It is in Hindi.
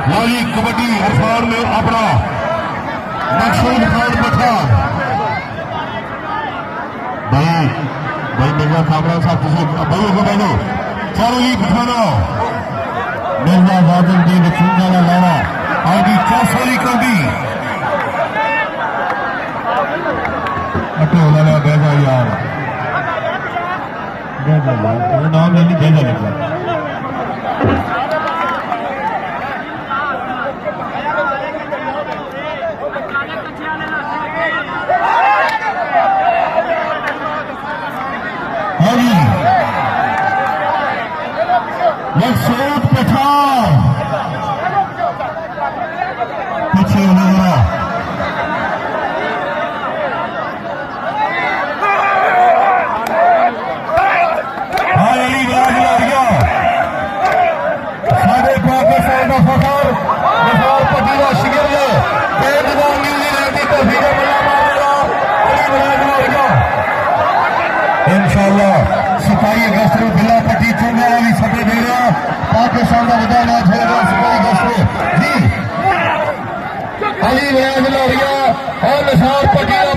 वाली कबड्डी अरफान में अपना मकसूद खान पठान भाई भाई मिर्जा कामरान साहब तुझे भाई को बहनो चारों ही पठाना मिर्जा वादन दी बचूंगा ना लाना आगे चौसोली कौड़ी अटे होना बेजा यार बेजा यार नाम नहीं बेजा निकला मकसूद पठान पीछे होना अली राजलारिया साढ़े पाकिस्तान का फखर मफार पटीला शिगिर बेदबान न्यूजीलैंड की तोफीक मारेगा अली राजलारिया इंशाअल्लाह 27 अगस्त को बिला पट्टी चुनने वाली सफर दे रहा पाकिस्तान का बड़ा मैच होगा 27 अगस्त को जी अली राजलारिया और निसार पटीला